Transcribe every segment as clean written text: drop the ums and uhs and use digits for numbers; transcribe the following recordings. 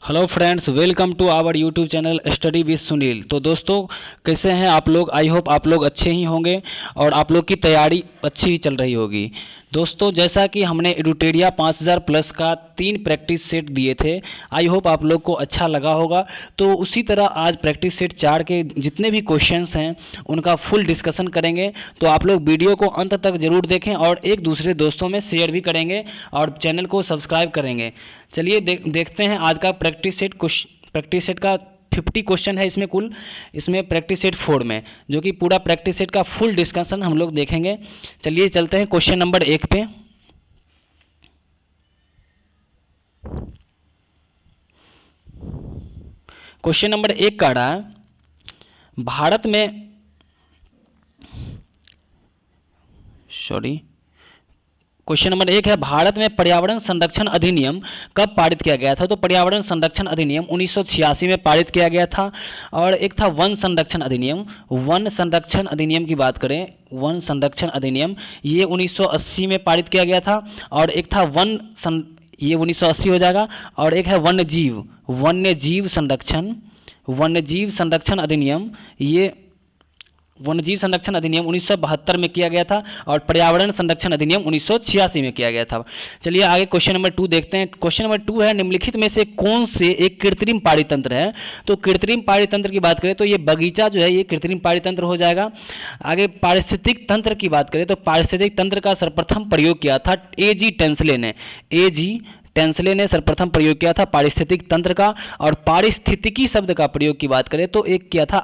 Hello friends, welcome to our YouTube channel study with Sunil. तो दोस्तों, कैसे हैं आप लोग? आई होप आप लोग अच्छे ही होंगे और आप लोग की तैयारी अच्छी ही चल रही होगी। दोस्तों, जैसा कि हमने एडुटेरिया 5000 प्लस का 3 प्रैक्टिस सेट दिए थे, आई होप आप लोग को अच्छा लगा होगा। तो उसी तरह आज प्रैक्टिस सेट 4 के जितने भी क्वेश्चंस हैं उनका फुल डिस्कशन करेंगे। तो आप लोग वीडियो को अंत तक जरूर देखें और एक दूसरे दोस्तों में शेयर भी करेंगे और चैनल को सब्सक्राइब करेंगे। चलिए देखते हैं आज का प्रैक्टिस सेट का 50 क्वेश्चन है इसमें कुल। इसमें प्रैक्टिस सेट 4 में जो कि पूरा प्रैक्टिस सेट का फुल डिस्कशन हम लोग देखेंगे। चलिए चलते हैं क्वेश्चन नंबर 1 पे। क्वेश्चन नंबर 1 का रहा है भारत में क्वेश्चन नंबर 1 है भारत में पर्यावरण संरक्षण अधिनियम कब पारित किया गया था? तो पर्यावरण संरक्षण अधिनियम 1986 में पारित किया गया था। और एक था वन संरक्षण अधिनियम। वन संरक्षण अधिनियम की बात करें, वन संरक्षण अधिनियम ये 1980 में पारित किया गया था। और एक था ये 1980 हो जाएगा। और एक है वन्यजीव संरक्षण अधिनियम। ये वन्यजीव संरक्षण अधिनियम 1972 में किया गया था और पर्यावरण संरक्षण अधिनियम 1986 में किया गया था। चलिए आगे क्वेश्चन नंबर 2 देखते हैं। क्वेश्चन नंबर 2 है निम्नलिखित में से कौन से एक कृत्रिम पारितंत्र है? तो कृत्रिम पारितंत्र की बात करें तो ये बगीचा जो है ये कृत्रिम पारितंत्र हो जाएगा। आगे पारिस्थितिक तंत्र की बात करें तो पारिस्थितिक तंत्र का सर्वप्रथम प्रयोग किया था टेंसले ने सर्वप्रथम प्रयोग किया था पारिस्थितिक तंत्र का। और पारिस्थितिकी शब्द का प्रयोग की बात करें तो एक किया था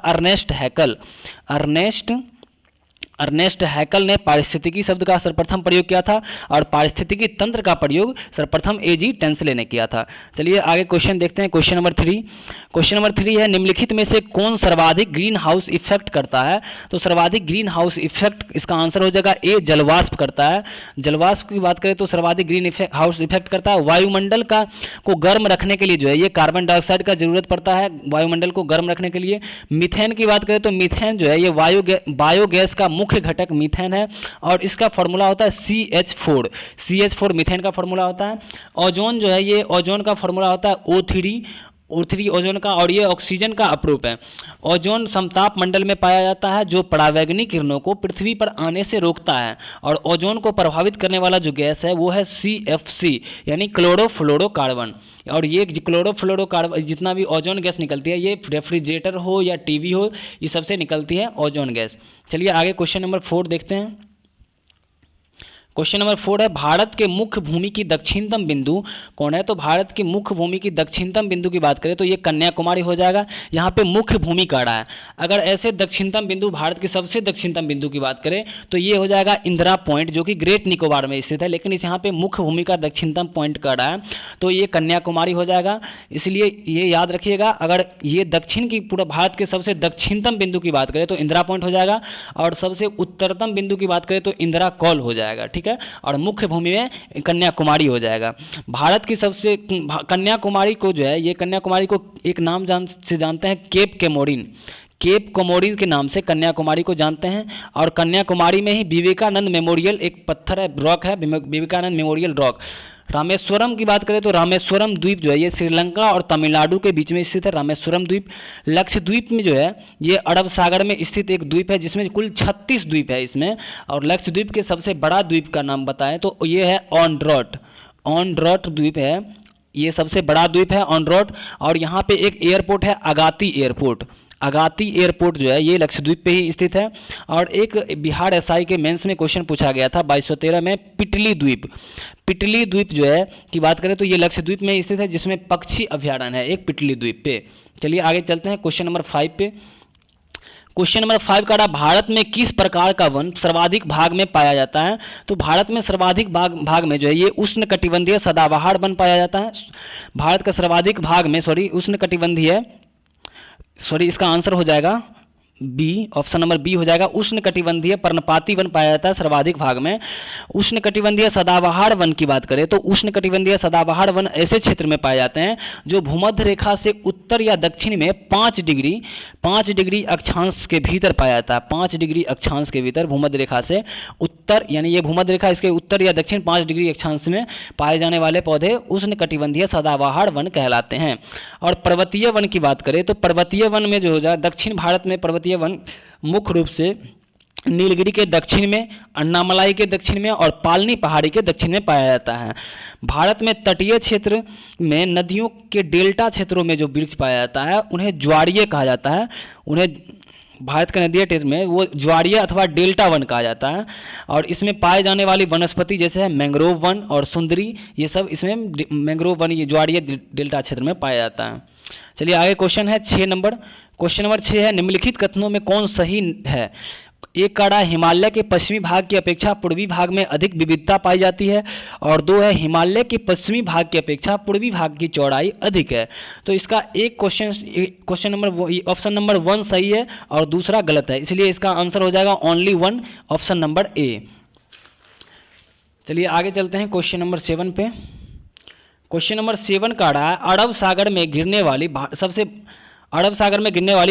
अर्नेस्ट हैकल ने पारिस्थितिकी शब्द का सर्वप्रथम प्रयोग किया था और पारिस्थितिकी तंत्र का प्रयोग सर्वप्रथम एजी टेंसले ने किया था। चलिए आगे क्वेश्चन देखते हैं। क्वेश्चन नंबर 3 है निम्नलिखित में से कौन सर्वाधिक ग्रीन हाउस इफेक्ट करता है? तो सर्वाधिक ग्रीन हाउस इफेक्ट इसका आंसर हो जाएगा ए, जलवाष्प करता है। जलवाष्प की बात करें तो सर्वाधिक ग्रीन हाउस इफेक्ट करता है। वायुमंडल को गर्म रखने के लिए जो है ये कार्बन डाइऑक्साइड का जरूरत पड़ता है वायुमंडल को गर्म रखने के लिए। मीथेन की बात करें तो मीथेन जो है ये बायोगैस का मुख्य घटक मीथेन है और इसका फॉर्मूला होता है CH4 मीथेन का फॉर्मूला होता है। ओजोन जो है ये ओजोन का फॉर्मूला होता है O3 ओजोन का। और ये ऑक्सीजन का अपरूप है। ओजोन समताप मंडल में पाया जाता है जो परावैंगनी किरणों को पृथ्वी पर आने से रोकता है। और ओजोन को प्रभावित करने वाला जो गैस है वो है CFC यानी क्लोरोफ्लोरोकार्बन। और ये क्लोरोफ्लोरोकार्बन जितना भी ओजोन गैस निकलती है ये रेफ्रिजरेटर हो या टीवी हो ये सबसे निकलती है ओजोन गैस। चलिए आगे क्वेश्चन नंबर 4 देखते हैं। क्वेश्चन नंबर 4 है भारत के मुख्य भूमि की दक्षिणतम बिंदु कौन है? तो भारत की मुख्य भूमि की दक्षिणतम बिंदु की बात करें तो ये कन्याकुमारी हो जाएगा। यहाँ पे मुख्य भूमि कह रहा है। अगर ऐसे दक्षिणतम बिंदु भारत के सबसे दक्षिणतम बिंदु की बात करें तो ये हो जाएगा इंदिरा पॉइंट जो कि ग्रेट निकोबार में स्थित है। लेकिन इस यहाँ पे मुख्य भूमि का दक्षिणतम पॉइंट कह रहा है तो ये कन्याकुमारी हो जाएगा। इसलिए ये याद रखिएगा, अगर ये दक्षिण की पूरा भारत के सबसे दक्षिणतम बिंदु की बात करें तो इंदिरा पॉइंट हो जाएगा और सबसे उत्तरतम बिंदु की बात करें तो इंदिरा कॉल हो जाएगा। ठीक है, और मुख्य भूमि में कन्याकुमारी हो जाएगा। भारत की सबसे कन्याकुमारी को जो है ये कन्याकुमारी को एक नाम से जानते हैं केप कोमोरिन के नाम से कन्याकुमारी को जानते हैं। और कन्याकुमारी में ही विवेकानंद मेमोरियल एक पत्थर है, रॉक है, विवेकानंद मेमोरियल रॉक। रामेश्वरम की बात करें तो रामेश्वरम द्वीप जो है ये श्रीलंका और तमिलनाडु के बीच में स्थित है। रामेश्वरम द्वीप लक्षद्वीप में जो है ये अरब सागर में स्थित एक द्वीप है जिसमें कुल 36 द्वीप है इसमें। और लक्षद्वीप के सबसे बड़ा द्वीप का नाम बताएं तो ये है ऑनड्रॉट द्वीप है। ये सबसे बड़ा द्वीप है ऑनड्रॉट। और यहाँ पे एक एयरपोर्ट है अगाती एयरपोर्ट जो है ये लक्षद्वीप पे ही स्थित है। और एक बिहार एसआई के मेंस में क्वेश्चन पूछा गया था 2213 में पिटली द्वीप जो है की बात करें तो ये लक्षद्वीप में स्थित है जिसमें पक्षी अभ्यारण्य है एक पिटली द्वीप पे। चलिए आगे चलते हैं क्वेश्चन नंबर 5 पे। क्वेश्चन नंबर 5 का भारत में किस प्रकार का वन सर्वाधिक भाग में पाया जाता है? तो भारत में सर्वाधिक भाग में जो है ये उष्णकटिबंधीय सदाबहार वन पाया जाता है। भारत का सर्वाधिक भाग में उष्णकटिबंधीय इसका आंसर हो जाएगा बी, ऑप्शन नंबर बी हो जाएगा। उष्णकटिबंधीय पर्णपाती वन पाया जाता है सर्वाधिक भाग में। उष्णकटिबंधीय सदाबहार वन की बात करें तो उष्णकटिबंधीय सदाबहार वन ऐसे क्षेत्र में पाए जाते हैं जो भूमध्य रेखा से उत्तर या दक्षिण में 5 डिग्री अक्षांश के भीतर पाया जाता है। 5 डिग्री अक्षांश के भीतर भूमध्य रेखा से उत्तर, यानी ये भूमध्य रेखा, इसके उत्तर या दक्षिण 5 डिग्री अक्षांश में पाए जाने वाले पौधे उष्णकटिबंधीय सदाबहार वन कहलाते हैं। और पर्वतीय वन की बात करें तो पर्वतीय वन में जो हो जाए, दक्षिण भारत में पर्वतीय वन मुख्य रूप से नीलगिरी के दक्षिण में, अन्नामलाई के दक्षिण में और पालनी पहाड़ी के दक्षिण में पाया जाता है। भारत में तटीय क्षेत्र में नदियों के डेल्टा क्षेत्रों में जो वृक्ष पाया जाता है उन्हें ज्वारीय कहा जाता है। उन्हें भारत के नदीय क्षेत्र में वो ज्वारीय अथवा डेल्टा वन कहा जाता है। और इसमें पाए जाने वाली वनस्पति जैसे है मैंग्रोव वन और सुंदरी, ये सब इसमें मैंग्रोव वन, ये ज्वारीय डेल्टा क्षेत्र में पाया जाता है। चलिए आगे क्वेश्चन है 6 नंबर। क्वेश्चन नंबर 6 है, निम्नलिखित कथनों में कौन सही है? एक काड़ा हिमालय के पश्चिमी भाग की अपेक्षा पूर्वी भाग में अधिक विविधता पाई जाती है, और 2 है हिमालय के पश्चिमी भाग की अपेक्षा पूर्वी भाग की चौड़ाई अधिक है। तो इसका एक क्वेश्चन नंबर ऑप्शन नंबर 1 सही है और दूसरा गलत है, इसलिए इसका आंसर हो जाएगा ओनली 1, ऑप्शन नंबर ए। चलिए आगे चलते हैं क्वेश्चन नंबर 7 पे। क्वेश्चन नंबर 7 का रहा है, अरब सागर में गिरने वाली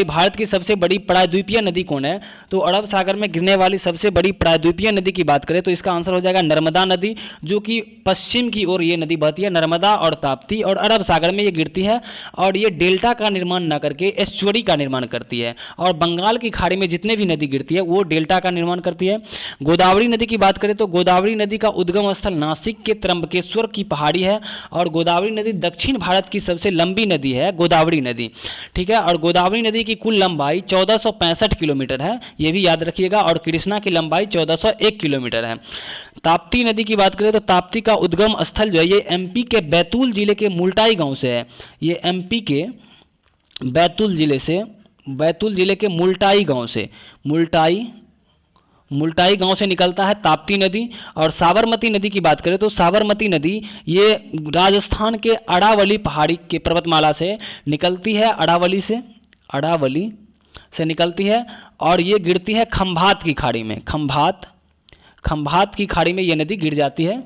भारत की सबसे बड़ी प्रायद्वीपीय नदी कौन है? तो अरब सागर में गिरने वाली सबसे बड़ी प्रायद्वीपीय नदी की बात करें तो इसका आंसर हो जाएगा नर्मदा नदी, जो कि पश्चिम की ओर ये नदी बहती है, नर्मदा और ताप्ती, और अरब सागर में ये गिरती है और ये डेल्टा का निर्माण न करके एस्चुअरी का निर्माण करती है। और बंगाल की खाड़ी में जितने भी नदी गिरती है वो डेल्टा का निर्माण करती है। गोदावरी नदी की बात करें तो गोदावरी नदी का उद्गम स्थल नासिक के त्र्यंबकेश्वर की पहाड़ी है, और गोदावरी नदी दक्षिण भारत की सबसे लंबी नदी है गोदावरी नदी, ठीक है। और गोदावरी नदी की कुल लंबाई 1465 किलोमीटर है, ये भी याद रखिएगा, और कृष्णा की लंबाई 1401 किलोमीटर है। ताप्ती नदी की बात करें तो ताप्ती का उद्गम स्थल जो है ये एमपी के बैतूल जिले के मुल्टाई गांव से है। ये एमपी के बैतूल जिले के मुल्टाई गांव से निकलता है ताप्ती नदी। और साबरमती नदी की बात करें तो साबरमती नदी ये राजस्थान के अरावली पहाड़ी के पर्वतमाला से निकलती है, अरावली से निकलती है, और ये गिरती है खंभात की खाड़ी में। खंभात की खाड़ी में ये नदी गिर जाती है,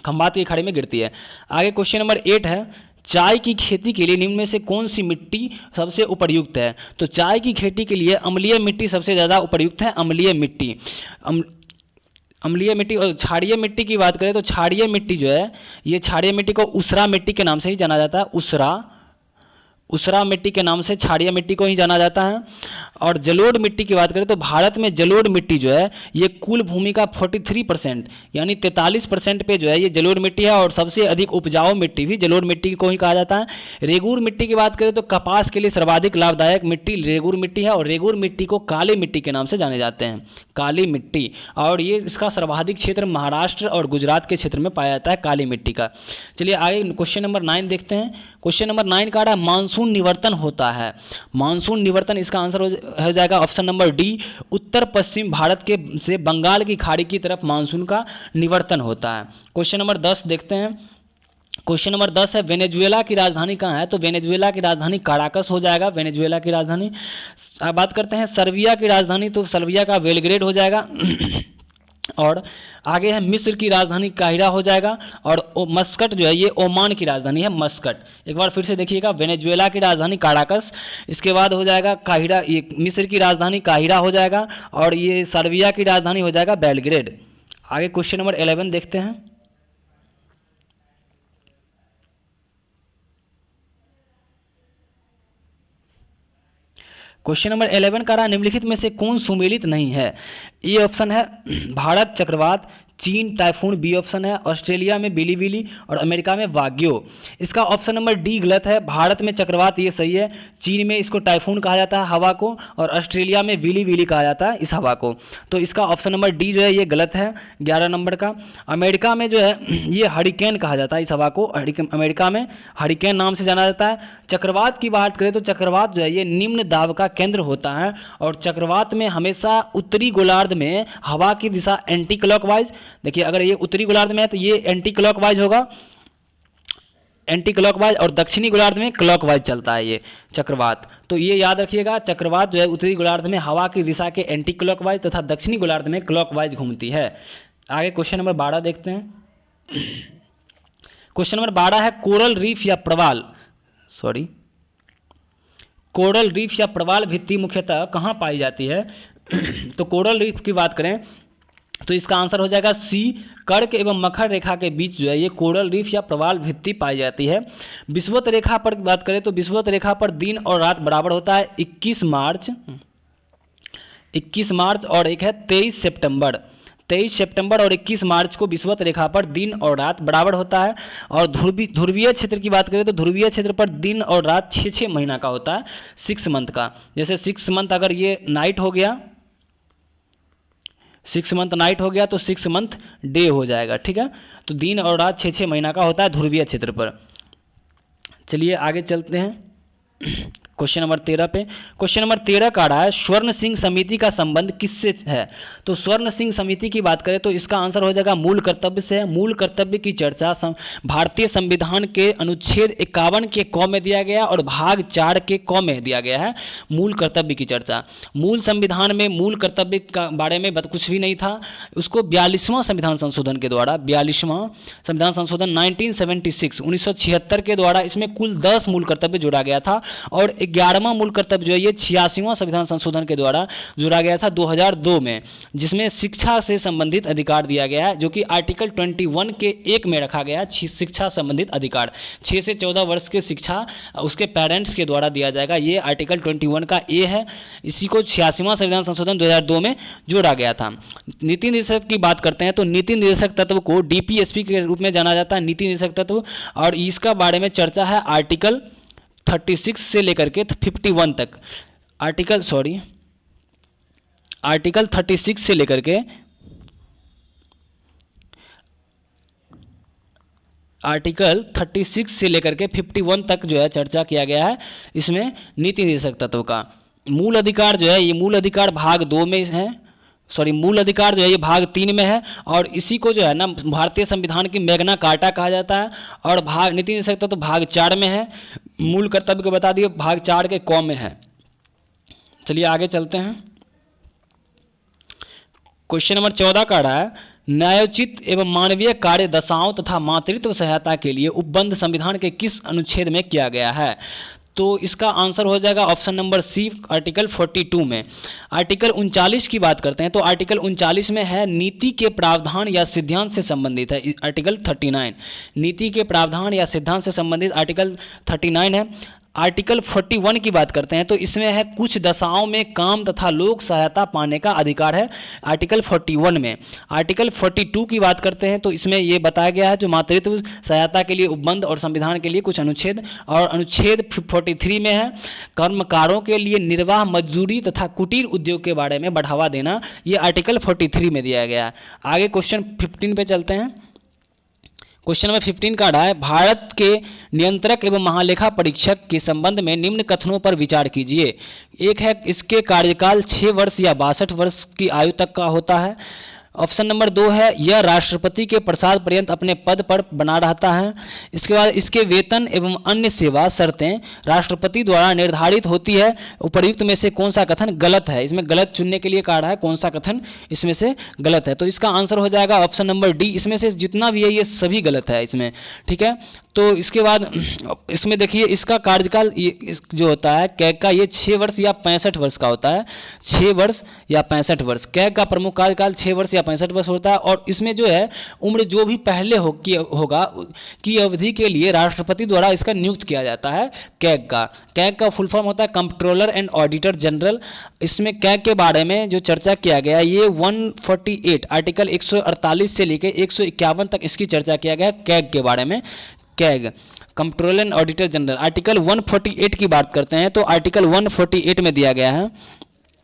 खंभात की खाड़ी में गिरती है। आगे क्वेश्चन नंबर 8 है, चाय की खेती के लिए निम्न में से कौन सी मिट्टी सबसे उपयुक्त है? तो चाय की खेती के लिए अम्लीय मिट्टी सबसे ज़्यादा उपयुक्त है, अम्लीय मिट्टी। और क्षारीय मिट्टी की बात करें तो क्षारीय मिट्टी जो है ये क्षारीय मिट्टी को उसरा मिट्टी के नाम से ही जाना जाता है, उसरा मिट्टी के नाम से क्षारीय मिट्टी को ही जाना जाता है। और जलोढ़ मिट्टी की बात करें तो भारत में जलोढ़ मिट्टी जो है ये कुल भूमि का 43% यानी 43% पे जो है ये जलोढ़ मिट्टी है, और सबसे अधिक उपजाऊ मिट्टी भी जलोढ़ मिट्टी को ही कहा जाता है। रेगूर मिट्टी की बात करें तो कपास के लिए सर्वाधिक लाभदायक मिट्टी रेगूर मिट्टी है, और रेगूर मिट्टी को काली मिट्टी के नाम से जाने जाते हैं, काली मिट्टी। और ये इसका सर्वाधिक क्षेत्र महाराष्ट्र और गुजरात के क्षेत्र में पाया जाता है काली मिट्टी का। चलिए आगे क्वेश्चन नंबर 9 देखते हैं। क्वेश्चन नंबर 9 का मानसून निवर्तन होता है। मानसून निवर्तन, इसका आंसर हो जाएगा ऑप्शन नंबर डी, उत्तर पश्चिम भारत के से बंगाल की खाड़ी की तरफ मानसून का निवर्तन होता है। क्वेश्चन नंबर 10 देखते हैं। क्वेश्चन नंबर 10 है, वेनेजुएला की राजधानी कहाँ है? तो वेनेजुएला की राजधानी काराकस हो जाएगा, वेनेजुएला की राजधानी। बात करते हैं सर्बिया की राजधानी, तो सर्बिया का बेलग्रेड हो जाएगा। और आगे है मिस्र की राजधानी काहिरा हो जाएगा, और मस्कट जो है ये ओमान की राजधानी है, मस्कट। एक बार फिर से देखिएगा, वेनेजुएला की राजधानी काराकस, इसके बाद हो जाएगा काहिरा, ये मिस्र की राजधानी काहिरा हो जाएगा, और ये सर्बिया की राजधानी हो जाएगा बेलग्रेड। आगे क्वेश्चन नंबर 11 देखते हैं। क्वेश्चन नंबर 11 का रहा, निम्नलिखित में से कौन सुमेलित नहीं है? ए ऑप्शन है भारत चक्रवात, चीन टाइफून बी ऑप्शन है, ऑस्ट्रेलिया में बिलीबिली और अमेरिका में वाग्यो। इसका ऑप्शन नंबर डी गलत है। भारत में चक्रवात ये सही है, चीन में इसको टाइफून कहा जाता है हवा को, और ऑस्ट्रेलिया में बिलीबिली कहा जाता है इस हवा को। तो इसका ऑप्शन नंबर डी जो है ये गलत है 11 नंबर का। अमेरिका में जो है ये हरिकेन कहा जाता है इस हवा को, अमेरिका में हरिकेन नाम से जाना जाता है। चक्रवात की बात करें तो चक्रवात जो है ये निम्न दाब का केंद्र होता है, और चक्रवात में हमेशा उत्तरी गोलार्ध में हवा की दिशा एंटी क्लॉकवाइज, देखिए अगर ये उत्तरी गोलार्ध में है तो ये एंटी क्लॉकवाइज होगा, एंटी क्लॉकवाइज और दक्षिणी गोलार्ध में क्लॉकवाइज चलता है ये चक्रवात। तो ये याद रखिएगा, चक्रवात जो है उत्तरी गोलार्ध में हवा की दिशा के एंटी क्लॉकवाइज तथा दक्षिणी गोलार्ध में क्लॉकवाइज घूमती है। आगे क्वेश्चन नंबर 12 देखते हैं। क्वेश्चन नंबर 12 है कोरल रीफ या प्रवाल, कोरल रीफ या प्रवाल भित्ति मुख्यतः कहाँ पाई जाती है? तो कोरल रीफ की बात करें तो इसका आंसर हो जाएगा सी, कर्क एवं मकर रेखा के बीच जो है ये कोरल रीफ या प्रवाल भित्ति पाई जाती है। विषुवत रेखा पर बात करें तो विषुवत रेखा पर दिन और रात बराबर होता है 21 मार्च और एक है 23 सितंबर। 23 सितंबर और 21 मार्च को विषुवत रेखा पर दिन और रात बराबर होता है। और ध्रुवीय क्षेत्र की बात करें तो ध्रुवीय क्षेत्र पर दिन और रात 6 महीना का होता है, 6 मंथ का। जैसे 6 मंथ अगर ये नाइट हो गया, 6 मंथ नाइट हो गया तो 6 मंथ डे हो जाएगा, ठीक है। तो दिन और रात 6 महीना का होता है ध्रुवीय क्षेत्र पर। चलिए आगे चलते हैं क्वेश्चन नंबर 13 पे। क्वेश्चन नंबर 13 का रहा है स्वर्ण सिंह समिति का संबंध किससे है? तो स्वर्ण सिंह समिति की बात करें तो इसका आंसर हो जाएगा मूल कर्तव्य से। मूल कर्तव्य की चर्चा भारतीय संविधान के अनुच्छेद 51 के क में दिया गया और भाग 4 के क में दिया गया है मूल कर्तव्य की चर्चा। मूल संविधान में मूल कर्तव्य का बारे में कुछ भी नहीं था। उसको 42वां संविधान संशोधन के द्वारा, 42वां संविधान संशोधन 1976 के द्वारा इसमें कुल 10 मूल कर्तव्य जोड़ा गया था और 11वां मूल कर्तव्य जो है ये 86वां संविधान संशोधन के द्वारा जोड़ा गया था 2002 में, जिसमें शिक्षा से संबंधित अधिकार दिया गया है, जो कि आर्टिकल 21 के 1 में रखा गया है। शिक्षा संबंधित अधिकार 6 से 14 वर्ष के शिक्षा उसके पेरेंट्स के द्वारा दिया जाएगा, ये आर्टिकल 21 का ए है। इसी को 86वां संविधान संशोधन 2002 में जोड़ा गया था। नीति निर्देशक की बात करते हैं तो नीति निर्देशक तत्व को डीपीएसपी के रूप में जाना जाता है, नीति निर्देशक तत्व। और इसका बारे में चर्चा है आर्टिकल 36 से लेकर के 51 तक। आर्टिकल 36 से लेकर के आर्टिकल 36 से लेकर के 51 तक जो है चर्चा किया गया है इसमें नीति निर्देशक तत्व का। मूल अधिकार जो है ये मूल अधिकार भाग 2 में है, मूल अधिकार जो है ये भाग 3 में है और इसी को जो है ना भारतीय संविधान की मैग्ना कार्टा कहा जाता है। और भाग नीति निर्देशक तत्व भाग 4 में है। मूल कर्तव्य को बता दिए भाग 4 के क में है। चलिए आगे चलते हैं। क्वेश्चन नंबर 14 का रहा है न्यायोचित एवं मानवीय कार्य दशाओं तथा मातृत्व सहायता के लिए उपबंध संविधान के किस अनुच्छेद में किया गया है? तो इसका आंसर हो जाएगा ऑप्शन नंबर सी, आर्टिकल 42 में। आर्टिकल 39 की बात करते हैं तो आर्टिकल 39 में है नीति के प्रावधान या सिद्धांत से संबंधित है आर्टिकल 39। नीति के प्रावधान या सिद्धांत से संबंधित आर्टिकल 39 है। आर्टिकल 41 की बात करते हैं तो इसमें है कुछ दशाओं में काम तथा लोक सहायता पाने का अधिकार है आर्टिकल 41 में। आर्टिकल 42 की बात करते हैं तो इसमें यह बताया गया है जो मातृत्व सहायता के लिए उपबंध और संविधान के लिए कुछ अनुच्छेद, और अनुच्छेद 43 में है कर्मकारों के लिए निर्वाह मजदूरी तथा कुटीर उद्योग के बारे में बढ़ावा देना, ये आर्टिकल 43 में दिया गया है। आगे क्वेश्चन 15 पे चलते हैं। क्वेश्चन नंबर 15 का रहा है भारत के नियंत्रक एवं महालेखा परीक्षक के संबंध में निम्न कथनों पर विचार कीजिए। एक है इसके कार्यकाल 6 वर्ष या 62 वर्ष की आयु तक का होता है। ऑप्शन नंबर 2 है यह राष्ट्रपति के प्रसाद पर्यंत अपने पद पर बना रहता है। इसके बाद इसके वेतन एवं अन्य सेवा शर्तें राष्ट्रपति द्वारा निर्धारित होती है। उपर्युक्त में से कौन सा कथन गलत है? इसमें गलत चुनने के लिए कहा रहा है कौन सा कथन इसमें से गलत है, तो इसका आंसर हो जाएगा ऑप्शन नंबर डी। इसमें से जितना भी है ये सभी गलत है इसमें, ठीक है। तो इसके बाद इसमें देखिए इसका कार्यकाल जो होता है कैग का ये 6 वर्ष या 65 वर्ष का होता है। 6 वर्ष या 65 वर्ष कैग का प्रमुख कार्यकाल 6 वर्ष या 65 वर्ष होता है। और इसमें जो है उम्र जो भी पहले होगा की अवधि के लिए राष्ट्रपति द्वारा इसका नियुक्त किया जाता है कैग का। कैग का फुल फॉर्म होता है कंप्ट्रोलर एंड ऑडिटर जनरल। इसमें कैग के बारे में जो चर्चा किया गया ये 148 आर्टिकल 148 से लेकर 151 तक इसकी चर्चा किया गया कैग के बारे में। CAG comptroller and auditor general article 148 की बात करते हैं तो आर्टिकल 148 में दिया गया है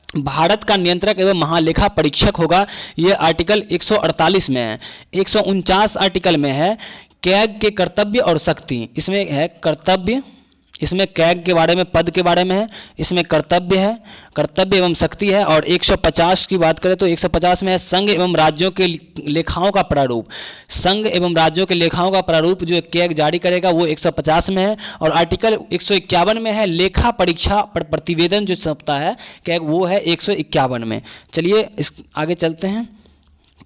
भारत का नियंत्रक एवं महालेखा परीक्षक होगा, यह आर्टिकल 148 में है। 149 आर्टिकल में है कैग के कर्तव्य और शक्ति, इसमें है कर्तव्य इसमें कैग के बारे में, पद के बारे में है, इसमें कर्तव्य है, कर्तव्य एवं शक्ति है। और 150 की बात करें तो 150 में है संघ एवं राज्यों के लेखाओं का प्रारूप। संघ एवं राज्यों के लेखाओं का प्रारूप जो कैग जारी करेगा वो 150 में है। और आर्टिकल 151 में है लेखा परीक्षा पर प्रतिवेदन जो छपता है कैग, वो है 151 में। चलिए इस आगे चलते हैं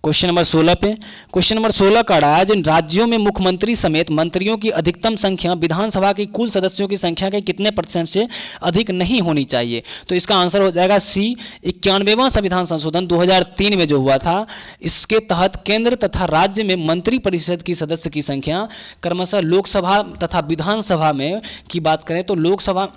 क्वेश्चन नंबर 16 पे। क्वेश्चन नंबर 16 का रहा है जिन राज्यों में मुख्यमंत्री समेत मंत्रियों की अधिकतम संख्या विधानसभा की कुल सदस्यों की संख्या के कितने % से अधिक नहीं होनी चाहिए। तो इसका आंसर हो जाएगा सी। 91वां संविधान संशोधन 2003 में जो हुआ था, इसके तहत केंद्र तथा राज्य में मंत्री परिषद की सदस्य की संख्या क्रमशः लोकसभा तथा विधानसभा में की बात करें तो लोकसभा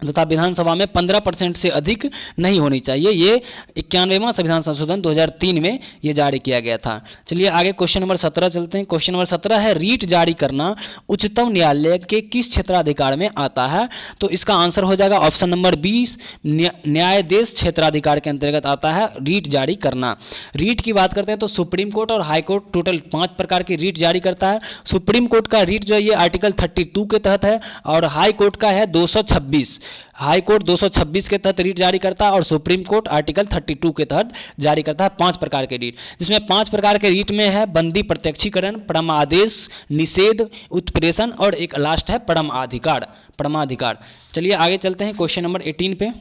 तथा विधानसभा में 15% से अधिक नहीं होनी चाहिए। ये 91वां संविधान संशोधन 2003 में ये जारी किया गया था। चलिए आगे क्वेश्चन नंबर 17 चलते हैं। क्वेश्चन नंबर 17 है रीट जारी करना उच्चतम न्यायालय के किस क्षेत्राधिकार में आता है। तो इसका आंसर हो जाएगा ऑप्शन नंबर 20, न्यायाधीश क्षेत्राधिकार के अंतर्गत आता है रीट जारी करना। रीट की बात करते हैं तो सुप्रीम कोर्ट और हाई कोर्ट टोटल 5 प्रकार की रीट जारी करता है। सुप्रीम कोर्ट का रीट जो है ये आर्टिकल 32 के तहत है और हाई कोर्ट का है 226। हाई कोर्ट 226 के तहत रीट जारी करता है और सुप्रीम कोर्ट आर्टिकल 32 के तहत जारी करता है 5 प्रकार के रीट, जिसमें 5 प्रकार के रीट में है बंदी प्रत्यक्षीकरण, परमादेश, निषेध, उत्प्रेषण और एक लास्ट है परमाधिकार। चलिए आगे चलते हैं क्वेश्चन नंबर 18 पे।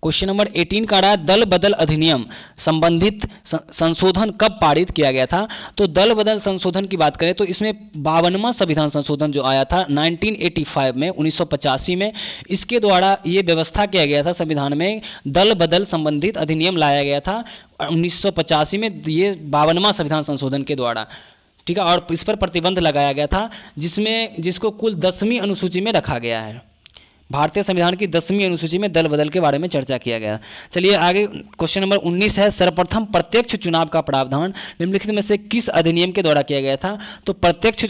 क्वेश्चन नंबर 18 का रहा है दल बदल अधिनियम संबंधित संशोधन कब पारित किया गया था। तो दल बदल संशोधन की बात करें तो इसमें 52वां संविधान संशोधन जो आया था 1985 में 1985 में, इसके द्वारा ये व्यवस्था किया गया था संविधान में दल बदल संबंधित अधिनियम लाया गया था 1985 में, ये 52वां संविधान संशोधन के द्वारा, ठीक है। और इस पर प्रतिबंध लगाया गया था जिसको कुल 10वीं अनुसूची में रखा गया है। भारतीय संविधान की 10वीं अनुसूची में दल बदल के बारे में चर्चा किया गया। चलिए आगे क्वेश्चन नंबर 19 है सर्वप्रथम प्रत्यक्ष चुनाव का प्रावधान निम्नलिखित में से किस अधिनियम के द्वारा किया गया था। तो प्रत्यक्ष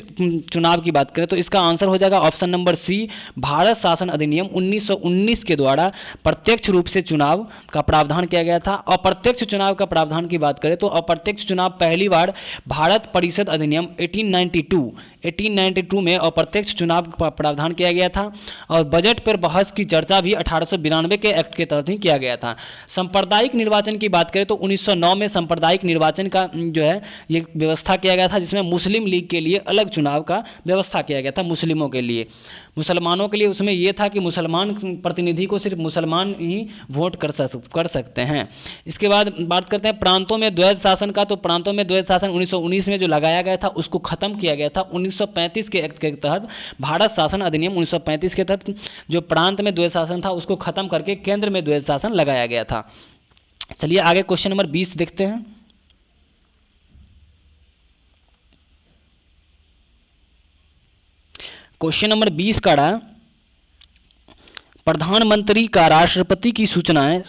चुनाव की बात करें तो इसका आंसर हो जाएगा ऑप्शन नंबर सी, भारत शासन अधिनियम 1919 के द्वारा प्रत्यक्ष रूप से चुनाव का प्रावधान किया गया था। अप्रत्यक्ष चुनाव का प्रावधान की बात करें तो अप्रत्यक्ष चुनाव पहली बार भारत परिषद अधिनियम 1892 में अप्रत्यक्ष चुनाव का प्रावधान किया गया था। और बजट पर बहस की चर्चा भी 1892 के एक्ट के तहत ही किया गया था। सांप्रदायिक निर्वाचन की बात करें तो 1909 में सांप्रदायिक निर्वाचन का जो है ये व्यवस्था किया गया था, जिसमें मुस्लिम लीग के लिए अलग चुनाव का व्यवस्था किया गया था मुस्लिमों के लिए। मुसलमानों के लिए उसमें यह था कि मुसलमान प्रतिनिधि को सिर्फ मुसलमान ही वोट कर सकते हैं। इसके बाद बात करते हैं प्रांतों में द्वैध शासन का। तो प्रांतों में द्वैध शासन 1919 में जो लगाया गया था उसको खत्म किया गया था 1935 के एक्ट के तहत। भारत शासन अधिनियम 1935 के तहत जो प्रांत में द्वैध शासन था उसको खत्म करके केंद्र में द्वैध शासन लगाया गया था। चलिए आगे क्वेश्चन नंबर 20 देखते हैं। क्वेश्चन नंबर 20 का रहा प्रधानमंत्री का राष्ट्रपति की सूचनाएं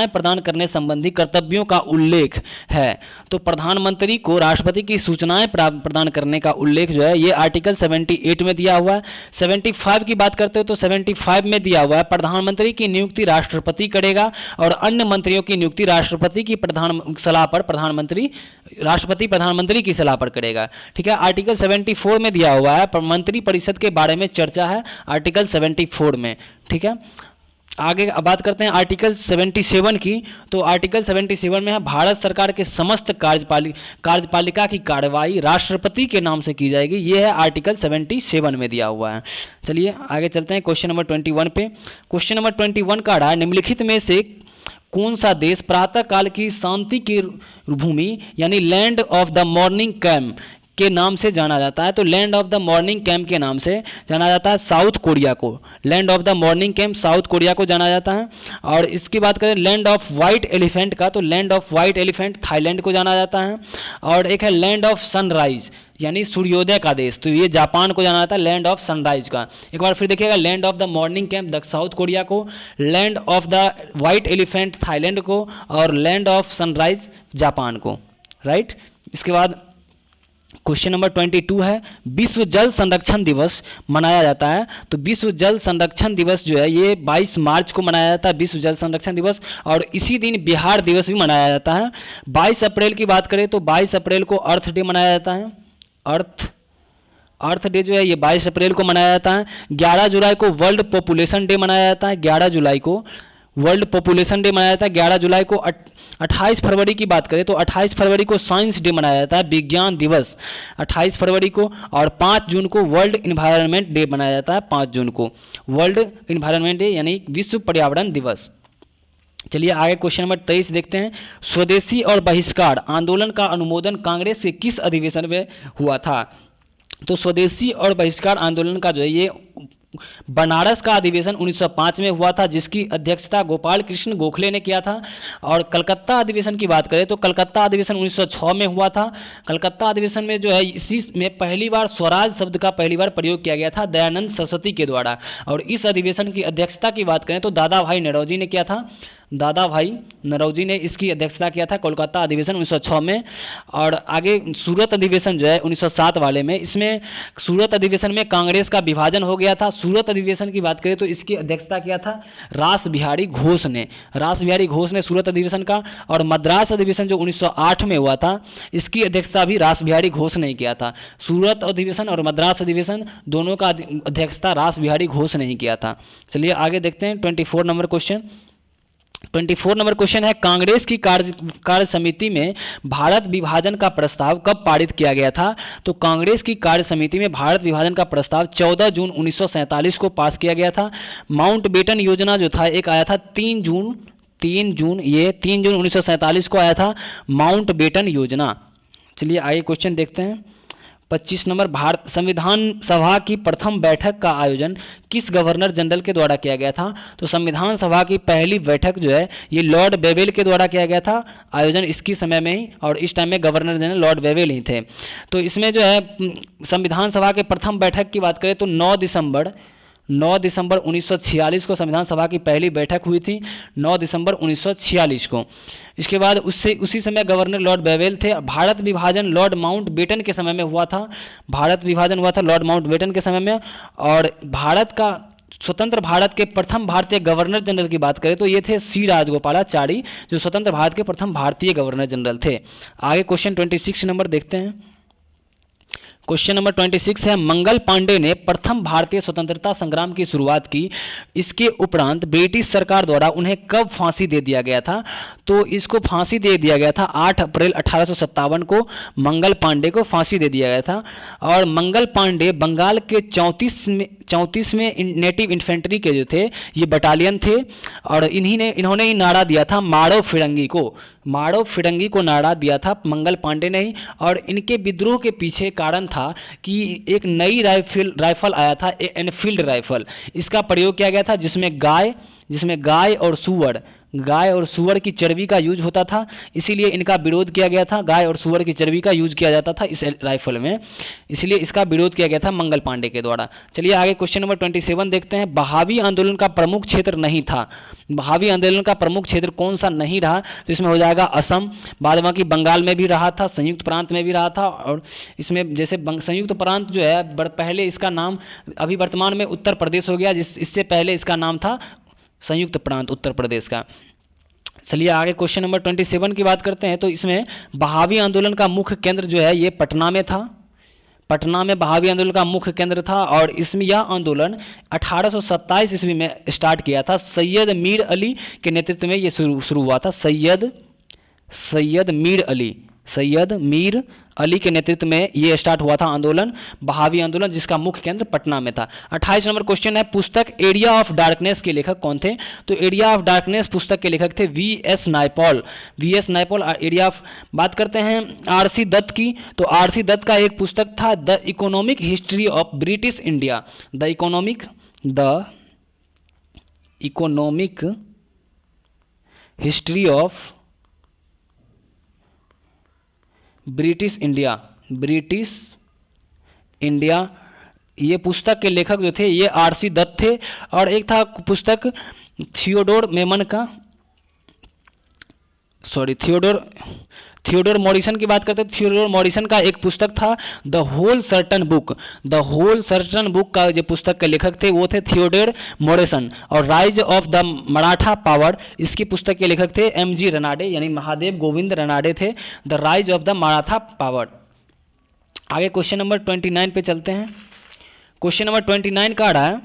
प्रदान करने संबंधी कर्तव्यों का उल्लेख है। तो प्रधानमंत्री को राष्ट्रपति की सूचनाएं प्रदान करने का उल्लेख जो है ये आर्टिकल 78 में दिया हुआ है। 75 की बात करते हो तो 75 में दिया हुआ है प्रधानमंत्री की नियुक्ति राष्ट्रपति करेगा और अन्य मंत्रियों की नियुक्ति राष्ट्रपति की सलाह पर राष्ट्रपति प्रधानमंत्री की सलाह पर करेगा, ठीक है। आर्टिकल 74 में दिया हुआ है मंत्री परिषद के बारे में चर्चा है आर्टिकल 74 में, ठीक है। आगे बात करते हैं आर्टिकल 77 की। तो आर्टिकल 77 में है भारत सरकार के समस्त कार्यपालिका की कार्रवाई राष्ट्रपति के नाम से की जाएगी, ये है आर्टिकल 77 में दिया हुआ है। चलिए आगे चलते हैं क्वेश्चन नंबर 21 पे। क्वेश्चन नंबर 21 का रहा निम्नलिखित में से कौन सा देश प्रातः काल की शांति की भूमि यानी land of the morning camp के नाम से जाना जाता है। तो land of the morning camp के नाम से जाना जाता है साउथ कोरिया को। लैंड ऑफ द मॉर्निंग कैंप साउथ कोरिया को जाना जाता है। और इसकी बात करें लैंड ऑफ वाइट एलिफेंट का, तो land of white elephant Thailand को जाना जाता है। और एक है लैंड ऑफ सनराइज यानी सूर्योदय का देश, तो ये जापान को जाना जाता है लैंड ऑफ सनराइज का। एक बार फिर देखिएगा लैंड ऑफ द मॉर्निंग कैंप साउथ कोरिया को, land of the white elephant Thailand को और लैंड ऑफ सनराइज जापान को, राइट। इसके बाद क्वेश्चन नंबर 22 है विश्व जल संरक्षण दिवस मनाया जाता है। तो विश्व जल संरक्षण दिवस जो है ये 22 मार्च को मनाया जाता है विश्व जल संरक्षण दिवस, और इसी दिन बिहार दिवस भी मनाया जाता है। 22 अप्रैल की बात करें तो 22 अप्रैल को अर्थ डे मनाया जाता है, अर्थ डे जो है ये 22 अप्रैल को मनाया जाता है। 11 जुलाई को वर्ल्ड पॉपुलेशन डे मनाया जाता है। 11 जुलाई को वर्ल्ड पॉपुलेशन डे मनाया जाता है। 11 जुलाई को 28 फरवरी की बात करें तो 28 फरवरी को साइंस डे मनाया जाता है, विज्ञान दिवस 28 फरवरी को। और 5 जून को वर्ल्ड इन्वायरमेंट डे मनाया जाता है, 5 जून को वर्ल्ड इन्वायरमेंट डे यानी विश्व पर्यावरण दिवस। चलिए आगे क्वेश्चन नंबर 23 देखते हैं। स्वदेशी और बहिष्कार आंदोलन का अनुमोदन कांग्रेस के किस अधिवेशन में हुआ था? तो स्वदेशी और बहिष्कार आंदोलन का जो है ये बनारस का अधिवेशन 1905 में हुआ था, जिसकी अध्यक्षता गोपाल कृष्ण गोखले ने किया था। और कलकत्ता अधिवेशन की बात करें तो कलकत्ता अधिवेशन 1906 में हुआ था। कलकत्ता अधिवेशन में जो है इसी में पहली बार स्वराज शब्द का पहली बार प्रयोग किया गया था दयानंद सरस्वती के द्वारा। और इस अधिवेशन की अध्यक्षता की बात करें तो दादा भाई नौरोजी ने किया था। दादा भाई नौरोजी ने इसकी अध्यक्षता किया था कोलकाता अधिवेशन 1906 में। और आगे सूरत अधिवेशन जो है 1907 वाले में, इसमें सूरत अधिवेशन में कांग्रेस का विभाजन हो गया था। सूरत अधिवेशन की बात करें तो इसकी अध्यक्षता किया था रास बिहारी घोष ने। रास बिहारी घोष ने सूरत अधिवेशन का। और मद्रास अधिवेशन जो 1908 में हुआ था, इसकी अध्यक्षता भी रास बिहारी घोष ने किया था। सूरत अधिवेशन और मद्रास अधिवेशन दोनों का अध्यक्षता रास बिहारी घोष ने किया था। चलिए आगे देखते हैं 24 नंबर क्वेश्चन। 24 नंबर क्वेश्चन है, कांग्रेस की कार्य समिति में भारत विभाजन का प्रस्ताव कब पारित किया गया था? तो कांग्रेस की कार्य समिति में भारत विभाजन का प्रस्ताव 14 जून 1947 को पास किया गया था। माउंटबेटन योजना जो था एक आया था 3 जून 1947 को आया था माउंटबेटन योजना। चलिए आगे क्वेश्चन देखते हैं 25 नंबर। भारत संविधान सभा की प्रथम बैठक का आयोजन किस गवर्नर जनरल के द्वारा किया गया था? तो संविधान सभा की पहली बैठक जो है ये लॉर्ड वेवेल के द्वारा किया गया था आयोजन इसकी समय में ही। और इस टाइम में गवर्नर जनरल लॉर्ड वेवेल ही थे। तो इसमें जो है संविधान सभा के प्रथम बैठक की बात करें तो 9 दिसंबर 1946 को संविधान सभा की पहली बैठक हुई थी, 9 दिसंबर 1946 को। इसके बाद उसी समय गवर्नर लॉर्ड वेवेल थे। भारत विभाजन लॉर्ड माउंटबेटन के समय में हुआ था। भारत विभाजन हुआ था लॉर्ड माउंटबेटन के समय में। और भारत का स्वतंत्र भारत के प्रथम भारतीय गवर्नर जनरल की बात करें तो ये थे सी राजगोपालाचारी, जो स्वतंत्र भारत के प्रथम भारतीय गवर्नर जनरल थे। आगे क्वेश्चन 26 नंबर देखते हैं। क्वेश्चन नंबर 26 है, मंगल पांडे ने प्रथम भारतीय स्वतंत्रता संग्राम की शुरुआत की। इसके उपरांत ब्रिटिश सरकार द्वारा उन्हें कब फांसी दे दिया गया था? तो इसको फांसी दे दिया गया था 8 अप्रैल 1857 को मंगल पांडे को फांसी दे दिया गया था। और मंगल पांडे बंगाल के 34वें नेटिव इन्फेंट्री के जो थे ये बटालियन थे। और इन्होंने ही नारा दिया था माड़ो फिरंगी को नारा दिया था मंगल पांडे ने ही। और इनके विद्रोह के पीछे कारण था कि एक नई राइफल आया था, एनफील्ड राइफल। इसका प्रयोग किया गया था जिसमें गाय और सूअर की चर्बी का यूज होता था, इसीलिए इनका विरोध किया गया था। गाय और सूअर की चर्बी का यूज किया जाता था इस राइफल में, इसलिए इसका विरोध किया गया था मंगल पांडे के द्वारा। चलिए आगे क्वेश्चन नंबर 27 देखते हैं। बहावी आंदोलन का प्रमुख क्षेत्र नहीं था। बहावी आंदोलन का प्रमुख क्षेत्र कौन सा नहीं रहा? तो इसमें हो जाएगा असम, बाद बाकी बंगाल में भी रहा था, संयुक्त प्रांत में भी रहा था। और इसमें जैसे संयुक्त प्रांत जो है पहले इसका नाम अभी वर्तमान में उत्तर प्रदेश हो गया, इससे पहले इसका नाम था संयुक्त प्रांत उत्तर प्रदेश का। चलिए आगे क्वेश्चन नंबर 27 की बात करते हैं। तो इसमें बहावी आंदोलन का मुख्य केंद्र जो है ये पटना में था। पटना में बहावी आंदोलन का मुख्य केंद्र था। और इसमें यह आंदोलन 1827 ईस्वी में स्टार्ट किया था। सैयद मीर अली के नेतृत्व में ये शुरू हुआ था। सैयद मीर अली के नेतृत्व में ये स्टार्ट हुआ था आंदोलन, बहावी आंदोलन, जिसका मुख्य केंद्र पटना में था। 28 नंबर क्वेश्चन है, पुस्तक एरिया ऑफ डार्कनेस के लेखक कौन थे? तो एरिया ऑफ डार्कनेस पुस्तक के लेखक थे वी.एस. नायपॉल। एरिया ऑफ बात करते हैं आर.सी. दत्त की। तो आर.सी. दत्त का एक पुस्तक था the economic history of British India. The economic history of British India, ये पुस्तक के लेखक जो थे ये आर.सी. दत्त थे। और एक था पुस्तक थियोडोर मॉरिसन की बात करते हैं। थियोडोर मॉरिसन का एक पुस्तक था द होल सर्टन बुक का जो पुस्तक के लेखक थे वो थे थियोडोर मॉरिसन। और rise of the Maratha power, इसकी पुस्तक के लेखक थे एम.जी. रनाडे, यानी महादेव गोविंद रनाडे थे। The rise of the Maratha power. आगे क्वेश्चन नंबर 29 पे चलते हैं। क्वेश्चन नंबर 29 का आ रहा है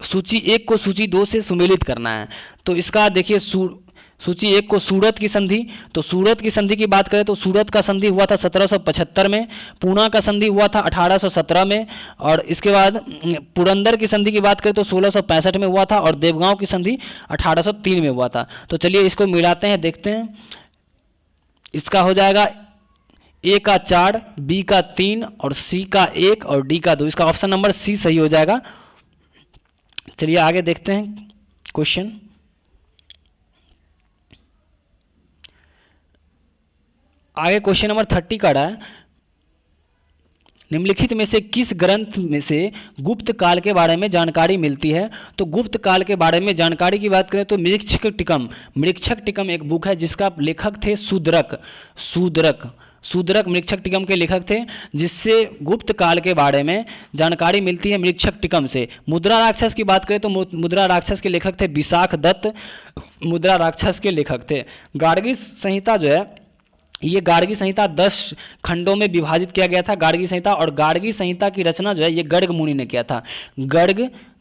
सूची 1 को सूची 2 से सुमेलित करना है। तो इसका देखिए सूची 1 को सूरत की संधि, तो सूरत की संधि की बात करें तो सूरत का संधि हुआ था 1775 में, पूना का संधि हुआ था 1817 में, और इसके बाद पुरंदर की संधि की बात करें तो 1665 में हुआ था, और देवगांव की संधि 1803 में हुआ था। तो चलिए इसको मिलाते हैं, देखते हैं। इसका हो जाएगा ए का 4, बी का 3 और सी का 1 और डी का 2। इसका ऑप्शन नंबर सी सही हो जाएगा। चलिए आगे देखते हैं क्वेश्चन। आगे क्वेश्चन नंबर 30 का रहा है निम्नलिखित में से किस ग्रंथ में से गुप्त काल के बारे में जानकारी मिलती है। तो गुप्त काल के बारे में जानकारी की बात करें तो मृक्षक टिकम एक बुक है जिसका लेखक थे शूद्रक मृक्षक टिकम के लेखक थे, जिससे गुप्त काल के बारे में जानकारी मिलती है मृक्षक टिकम से। मुद्रा राक्षस की बात करें तो मुद्रा राक्षस के लेखक थे विशाख दत्त, मुद्रा राक्षस के लेखक थे। गार्गी संहिता जो है, ये गार्गी संहिता 10 खंडों में विभाजित किया गया था गार्गी संहिता, और गार्गी संहिता की रचना जो है ये गर्ग मुनि ने किया था।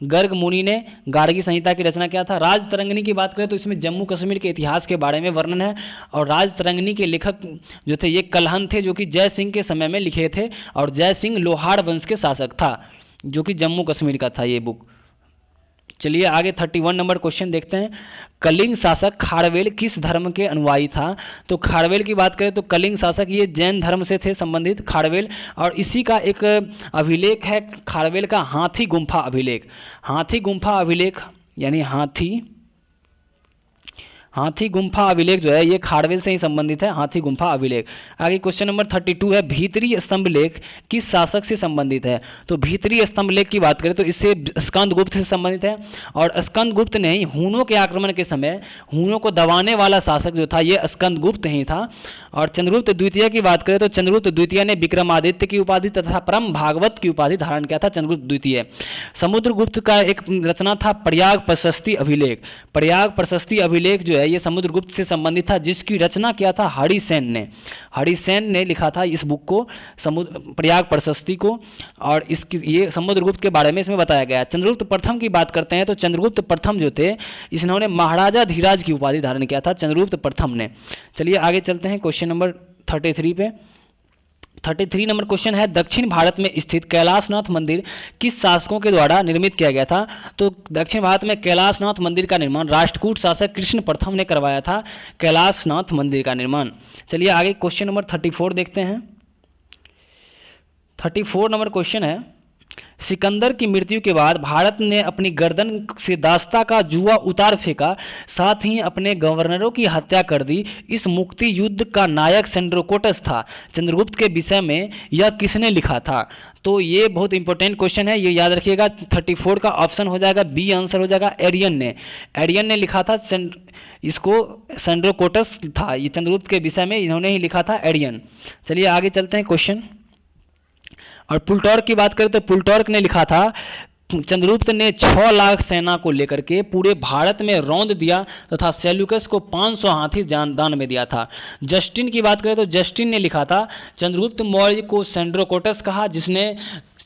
गर्ग मुनि ने गार्गी संहिता की रचना किया था। राज तरंगिणी की बात करें तो इसमें जम्मू कश्मीर के इतिहास के बारे में वर्णन है, और राज तरंगिणी के लेखक जो थे ये कलहन थे, जो कि जय सिंह के समय में लिखे थे, और जय सिंह लोहाड़ वंश के शासक था, जो कि जम्मू कश्मीर का था ये बुक। चलिए आगे 31 नंबर क्वेश्चन देखते हैं। कलिंग शासक खारवेल किस धर्म के अनुयायी था। तो खारवेल की बात करें तो कलिंग शासक ये जैन धर्म से थे संबंधित खारवेल, और इसी का एक अभिलेख है खारवेल का हाथी गुम्फा अभिलेख। हाथी गुम्फा अभिलेख यानी हाथी गुम्फा अभिलेख जो है ये खारवेल से ही संबंधित है, हाथी गुम्फा अभिलेख। आगे क्वेश्चन नंबर 32 है भीतरी स्तंभ लेख किस शासक से संबंधित है। तो भीतरी स्तंभ लेख की बात करें तो इससे स्कंदगुप्त से संबंधित है, और स्कंदगुप्त ने ही हूणों के आक्रमण के समय हूणों को दबाने वाला शासक जो था ये स्कंदगुप्त ही था। और चंद्रगुप्त द्वितीय की बात करें तो चंद्रगुप्त द्वितीय ने विक्रमादित्य की उपाधि तथा परम भागवत की उपाधि धारण किया था चंद्रगुप्त द्वितीय। समुद्रगुप्त का एक रचना था प्रयाग प्रशस्ति अभिलेख। प्रयाग प्रशस्ति अभिलेख जो है ये समुद्रगुप्त से संबंधित था, जिसकी रचना किया था हरिसेन ने लिखा था इस बुक को, प्रयाग प्रशस्ति को, और इसकी ये समुद्रगुप्त के बारे में इसमें बताया गया। चंद्रगुप्त प्रथम की बात करते हैं तो चंद्रगुप्त प्रथम जो थे इन्होंने महाराजा धीराज की उपाधि धारण किया था चंद्रगुप्त प्रथम ने। चलिए आगे चलते हैं क्वेश्चन नंबर 33 पे। 33 नंबर क्वेश्चन है दक्षिण भारत में स्थित कैलाशनाथ मंदिर किस शासकों के द्वारा निर्मित किया गया था। तो दक्षिण भारत में कैलाशनाथ मंदिर का निर्माण राष्ट्रकूट शासक कृष्ण प्रथम ने करवाया था, कैलाशनाथ मंदिर का निर्माण। चलिए आगे क्वेश्चन नंबर 34 देखते हैं। 34 नंबर क्वेश्चन है सिकंदर की मृत्यु के बाद भारत ने अपनी गर्दन से दास्ता का जुआ उतार फेंका, साथ ही अपने गवर्नरों की हत्या कर दी। इस मुक्ति युद्ध का नायक सेंड्रोकोटस था। चंद्रगुप्त के विषय में यह किसने लिखा था। तो ये बहुत इंपॉर्टेंट क्वेश्चन है, ये याद रखिएगा। 34 का ऑप्शन हो जाएगा बी, आंसर हो जाएगा एरियन ने लिखा था। इसको सेंड्रोकोटस था, ये चंद्रगुप्त के विषय में इन्होंने ही लिखा था, एरियन। चलिए आगे चलते हैं क्वेश्चन। और पुलटॉर्क की बात करें तो पुलटॉर्क ने लिखा था चंद्रगुप्त ने 6 लाख सेना को लेकर के पूरे भारत में रौंद दिया तथा सेल्यूकस को 500 हाथी दान में दिया था। जस्टिन की बात करें तो जस्टिन ने लिखा था चंद्रगुप्त मौर्य को सेंड्रोकोटस कहा, जिसने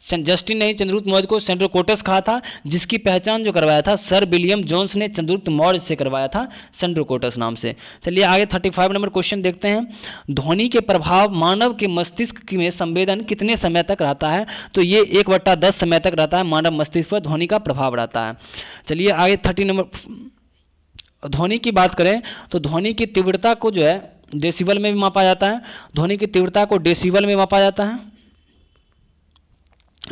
जस्टिन ने ही चंद्रगुप्त मौर्य को सेंड्रोकोटस कहा था, जिसकी पहचान जो करवाया था सर विलियम जोन्स ने चंद्रगुप्त मौर्य से करवाया था सेंड्रोकोटस नाम से। चलिए आगे 35 नंबर क्वेश्चन देखते हैं। ध्वनि के प्रभाव मानव के मस्तिष्क में संवेदन कितने समय तक रहता है। तो ये 1/10 समय तक रहता है, मानव मस्तिष्क पर ध्वनि का प्रभाव रहता है। चलिए आगे 30 नंबर ध्वनि की बात करें तो ध्वनि की तीव्रता को जो है डेसिबल में भी मापा जाता है। ध्वनि की तीव्रता को डेसिबल में मापा जाता है,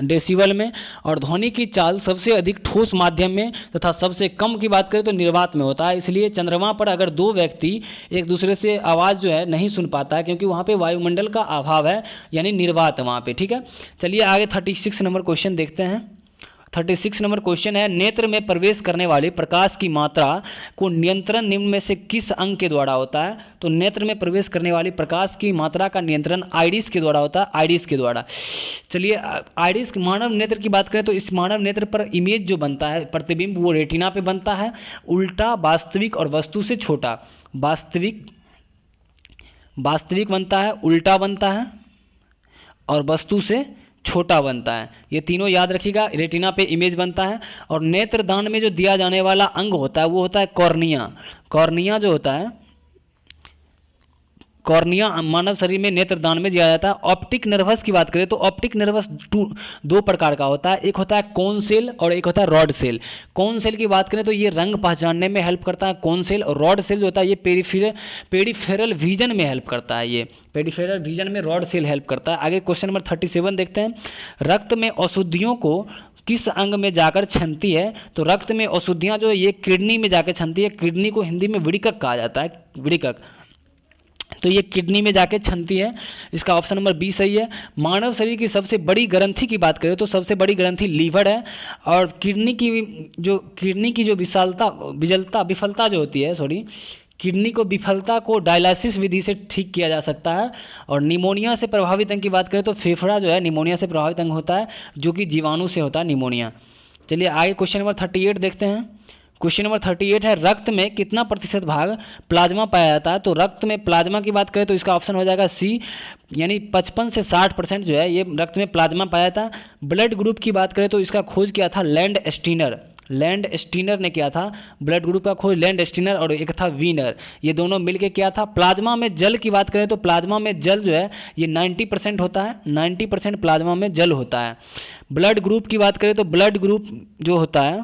डेसिबल में। और ध्वनि की चाल सबसे अधिक ठोस माध्यम में तथा सबसे कम की बात करें तो निर्वात में होता है। इसलिए चंद्रमा पर अगर 2 व्यक्ति एक दूसरे से आवाज़ जो है नहीं सुन पाता है, क्योंकि वहाँ पे वायुमंडल का अभाव है, यानी निर्वात वहाँ पे, ठीक है। चलिए आगे 36 नंबर क्वेश्चन देखते हैं। 36 नंबर क्वेश्चन है नेत्र में प्रवेश करने वाले प्रकाश की मात्रा को नियंत्रण निम्न में से किस अंग के द्वारा होता है। तो नेत्र में प्रवेश करने वाली प्रकाश की मात्रा का नियंत्रण आइरिस के द्वारा होता है, आइरिस के द्वारा। चलिए आइरिस मानव नेत्र की बात करें तो इस मानव नेत्र पर इमेज जो बनता है, प्रतिबिंब, वो रेटिना पे बनता है, उल्टा, वास्तविक और वस्तु से छोटा। वास्तविक बनता है, उल्टा बनता है और वस्तु से छोटा बनता है। ये तीनों याद रखिएगा। रेटिना पे इमेज बनता है। और नेत्रदान में जो दिया जाने वाला अंग होता है वो होता है कॉर्निया। कॉर्निया जो होता है, कॉर्निया मानव शरीर में नेत्रदान में दिया जाता है। ऑप्टिक नर्वस की बात करें तो ऑप्टिक नर्वस दो प्रकार का होता है, एक होता है कोन सेल और एक होता है रॉड सेल। कोन सेल की बात करें तो ये रंग पहचानने में हेल्प करता है कोन सेल, और रॉड सेल जो होता है ये पेरिफेरल विजन में हेल्प करता है। ये पेरिफेरल विजन में रॉड सेल हेल्प करता है। आगे क्वेश्चन नंबर 37 देखते हैं। रक्त में अशुद्धियों को किस अंग में जाकर छनती है? तो रक्त में अशुद्धियां जो है ये किडनी में जाकर छनती है। किडनी को हिंदी में विड़िकक कहा जाता है, विड़िकक। तो ये किडनी में जाके छनती है। इसका ऑप्शन नंबर बी सही है। मानव शरीर की सबसे बड़ी ग्रंथि की बात करें तो सबसे बड़ी ग्रंथि लीवर है। और किडनी की जो विफलता जो होती है, किडनी को विफलता को डायलिसिस विधि से ठीक किया जा सकता है। और निमोनिया से प्रभावित अंग की बात करें तो फेफड़ा जो है निमोनिया से प्रभावित अंग होता है, जो कि जीवाणु से होता है निमोनिया। चलिए आगे क्वेश्चन नंबर 38 देखते हैं। क्वेश्चन नंबर 38 है, रक्त में कितना प्रतिशत भाग प्लाज्मा पाया जाता है? तो रक्त में प्लाज्मा की बात करें तो इसका ऑप्शन हो जाएगा सी, यानी 55 से 60% जो है ये रक्त में प्लाज्मा पाया जाता है। ब्लड ग्रुप की बात करें तो इसका खोज किया था लैंड स्टीनर ने किया था। ब्लड ग्रुप का खोज लैंड स्टीनर, और एक था वीनर, ये दोनों मिलकर किया था। प्लाज्मा में जल की बात करें तो प्लाज्मा में जल जो है ये 90% होता है, 90% प्लाज्मा में जल होता है। ब्लड ग्रुप की बात करें तो ब्लड ग्रुप जो होता है,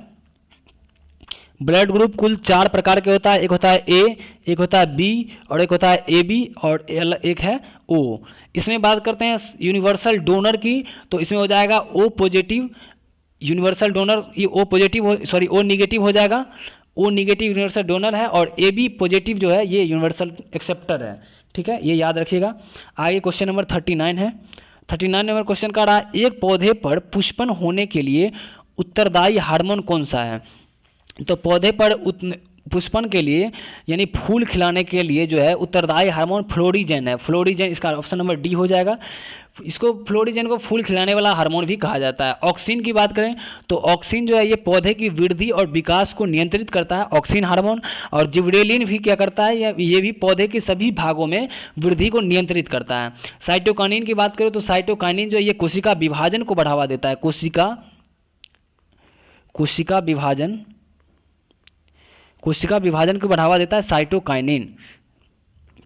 ब्लड ग्रुप कुल 4 प्रकार के होता है। एक होता है ए, एक होता है बी, और एक होता है ए बी, और एक है ओ। इसमें बात करते हैं यूनिवर्सल डोनर की, तो इसमें हो जाएगा ओ पॉजिटिव यूनिवर्सल डोनर, ये ओ पॉजिटिव ओ निगेटिव हो जाएगा। ओ निगेटिव यूनिवर्सल डोनर है, और ए बी पॉजिटिव जो है ये यूनिवर्सल एक्सेप्टर है। ठीक है, ये याद रखिएगा। आगे क्वेश्चन नंबर 39 है। 39 नंबर क्वेश्चन का रहा, एक पौधे पर पुष्पन होने के लिए उत्तरदायी हार्मोन कौन सा है? तो पौधे पर पुष्पन के लिए यानी फूल खिलाने के लिए जो है उत्तरदायी हार्मोन फ्लोरिजेन है। फ्लोरिजेन, इसका ऑप्शन नंबर डी हो जाएगा। इसको फ्लोरिजेन को फूल खिलाने वाला हार्मोन भी कहा जाता है। ऑक्सिन की बात करें तो ऑक्सिन जो है ये पौधे की वृद्धि और विकास को नियंत्रित करता है, ऑक्सिन हार्मोन। और जिबरेलिन भी क्या करता है, ये भी पौधे के सभी भागों में वृद्धि को नियंत्रित करता है। साइटोकाइनिन की बात करें तो साइटोकाइनिन जो है ये कोशिका विभाजन को बढ़ावा देता है। कोशिका विभाजन को बढ़ावा देता है साइटोकाइनिन।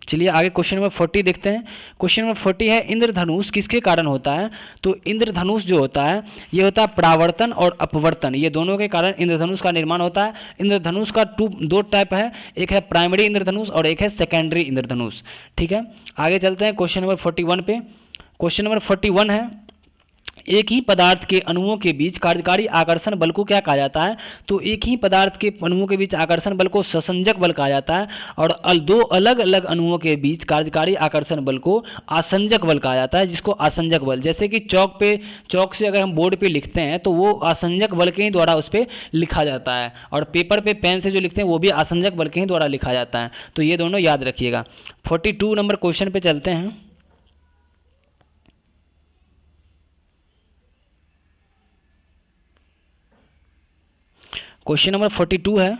चलिए आगे क्वेश्चन नंबर 40 देखते हैं। क्वेश्चन नंबर 40 है, इंद्रधनुष किसके कारण होता है? तो इंद्रधनुष जो होता है ये होता है परावर्तन और अपवर्तन, ये दोनों के कारण इंद्रधनुष का निर्माण होता है। इंद्रधनुष का दो टाइप है, एक है प्राइमरी इंद्रधनुष और एक है सेकेंडरी इंद्रधनुष। ठीक है, आगे चलते हैं क्वेश्चन नंबर 41 पे। क्वेश्चन नंबर 41 है, एक ही पदार्थ के अणुओं के बीच कार्यकारी आकर्षण बल को क्या कहा जाता है? तो एक ही पदार्थ के अणुओं के बीच आकर्षण बल को ससंजक बल कहा जाता है, और दो अलग अलग अणुओं के बीच कार्यकारी आकर्षण बल को आसंजक बल कहा जाता है, जिसको आसंजक बल, जैसे कि चौक से अगर हम बोर्ड पे लिखते हैं तो वो आसंजक बल के ही द्वारा उस पर लिखा जाता है, और पेपर पे पेन से जो लिखते हैं वो भी आसंजक बल के ही द्वारा लिखा जाता है। तो ये दोनों याद रखिएगा। 42 नंबर क्वेश्चन पे चलते हैं। क्वेश्चन नंबर 42 है,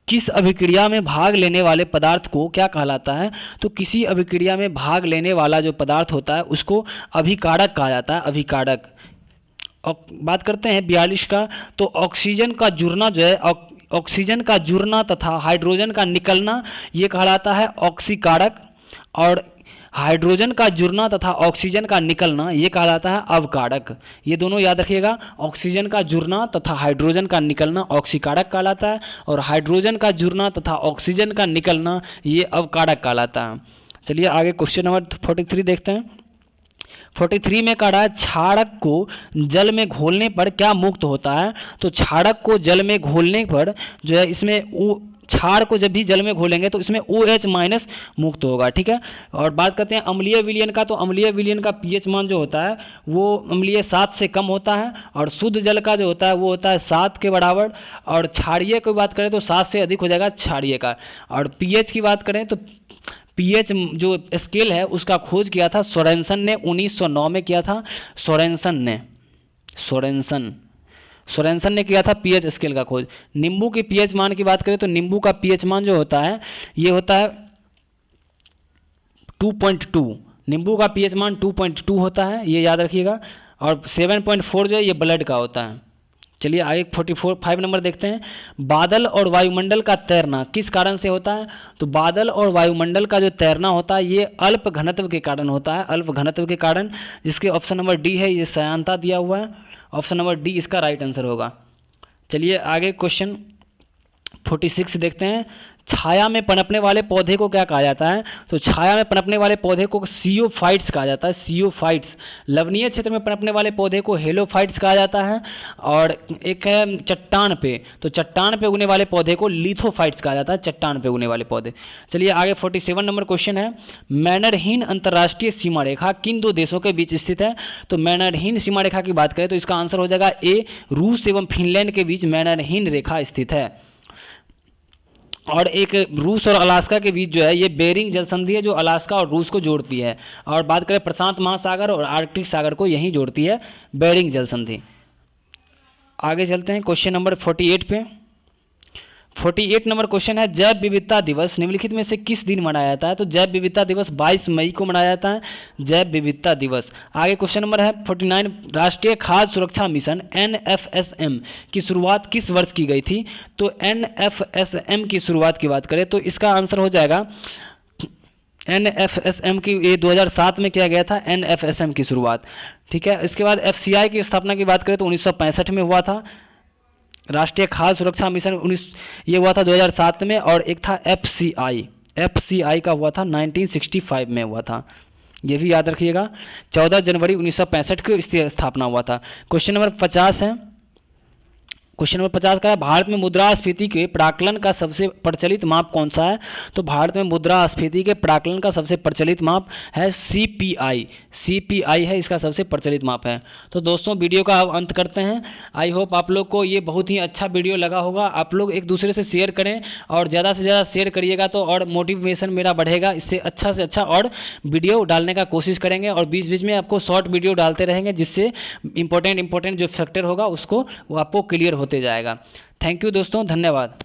किस अभिक्रिया में भाग लेने वाले पदार्थ को क्या कहलाता है? तो किसी अभिक्रिया में भाग लेने वाला जो पदार्थ होता है उसको अभिकारक कहा जाता है, अभिकारक। और बात करते हैं 42 का, तो ऑक्सीजन का जुड़ना जो है, ऑक्सीजन का जुड़ना तथा हाइड्रोजन का निकलना ये कहलाता है ऑक्सीकारक, और हाइड्रोजन का जुड़ना तथा ऑक्सीजन का निकलना ये कहलाता है अवकारक। ये दोनों याद रखिएगा, ऑक्सीजन का जुड़ना तथा हाइड्रोजन का निकलना ऑक्सीकारक कहलाता है, और हाइड्रोजन का जुड़ना तथा ऑक्सीजन का निकलना ये अवकारक कहलाता है। चलिए आगे क्वेश्चन नंबर 43 देखते हैं। 43 में कहा है, क्षारक को जल में घोलने पर क्या मुक्त होता है? तो क्षारक को जल में घोलने पर जो है इसमें क्षार को जब भी जल में घोलेंगे तो इसमें OH- मुक्त होगा। ठीक है, और बात करते हैं अम्लीय विलयन का, तो अम्लीय विलयन का pH मान जो होता है वो अम्लीय 7 से कम होता है, और शुद्ध जल का जो होता है वो होता है 7 के बराबर, और क्षारीय की बात करें तो 7 से अधिक हो जाएगा क्षारीय का। और pH की बात करें तो pH जो स्केल है उसका खोज किया था सोरेनसन ने, 1909 में किया था। सोरेनसन ने किया था pH स्केल का खोज। नींबू के pH मान की बात करें तो नींबू का pH मान जो होता है ये होता है 2.2, नींबू का पीएच मान 2.2 होता है, ये याद रखिएगा। और 7.4 जो है ये ब्लड का होता है। चलिए आगे 5 नंबर देखते हैं। बादल और वायुमंडल का तैरना किस कारण से होता है? तो बादल और वायुमंडल का जो तैरना होता है ये अल्प घनत्व के कारण होता है, अल्प घनत्व के कारण, जिसके ऑप्शन नंबर डी है, ये श्यानता दिया हुआ है, ऑप्शन नंबर डी इसका राइट आंसर होगा। चलिए आगे क्वेश्चन 46 देखते हैं। छाया में पनपने वाले पौधे को क्या कहा जाता है? तो छाया में पनपने वाले पौधे को सीओफाइट्स कहा जाता है, सीओफाइट्स। लवणीय क्षेत्र में पनपने वाले पौधे को हेलोफाइट्स कहा जाता है। और एक है चट्टान पे, तो चट्टान पे उगने वाले पौधे को लिथोफाइट्स कहा जाता है, चट्टान पे उगने वाले पौधे। चलिए आगे 47 नंबर क्वेश्चन है। मैनरहीन अंतर्राष्ट्रीय सीमा रेखा किन दो देशों के बीच स्थित है? तो मैनरहीन सीमा रेखा की बात करें तो इसका आंसर हो जाएगा ए, रूस एवं फिनलैंड के बीच मैनरहीन रेखा स्थित है। और एक रूस और अलास्का के बीच जो है ये बेरिंग जलसंधि है, जो अलास्का और रूस को जोड़ती है। और बात करें प्रशांत महासागर और आर्कटिक सागर को, यहीं जोड़ती है बेरिंग जलसंधि। आगे चलते हैं क्वेश्चन नंबर 48 पे। 48 नंबर क्वेश्चन है। जैव विविधता दिवस निम्नलिखित में से किस दिन मनाया जाता है? तो जैव विविधता दिवस 22 मई को मनाया जाता है, जैव विविधता दिवस। आगे क्वेश्चन नंबर है 49। राष्ट्रीय खाद्य सुरक्षा मिशन NFSM की शुरुआत किस वर्ष की गई थी? तो NFSM की शुरुआत की बात करें तो इसका आंसर हो जाएगा NFSM की, ये 2007 में किया गया था NFSM की शुरुआत। ठीक है, इसके बाद FCI की स्थापना की बात करें तो 1965 में हुआ था। राष्ट्रीय खाद्य सुरक्षा मिशन ये हुआ था 2007 में। और एक था FCI का हुआ था 1965 में हुआ था, ये भी याद रखिएगा। 14 जनवरी 1965 को इसकी स्थापना हुआ था। क्वेश्चन नंबर 50 है। क्वेश्चन नंबर 50 का है। भारत में मुद्रास्फीति के प्राकलन का सबसे प्रचलित माप कौन सा है? तो भारत में मुद्रास्फीति के प्राकलन का सबसे प्रचलित माप है CPI है, इसका सबसे प्रचलित माप है। तो दोस्तों वीडियो का अब अंत करते हैं। आई होप आप लोग को ये बहुत ही अच्छा वीडियो लगा होगा। आप लोग एक दूसरे से शेयर करें और ज़्यादा से ज़्यादा शेयर करिएगा तो और मोटिवेशन मेरा बढ़ेगा। इससे अच्छा से अच्छा और वीडियो डालने का कोशिश करेंगे और बीच बीच में आपको शॉर्ट वीडियो डालते रहेंगे, जिससे इंपॉर्टेंट जो फैक्टर होगा उसको वो आपको क्लियर होते जाएगा। थैंक यू दोस्तों, धन्यवाद।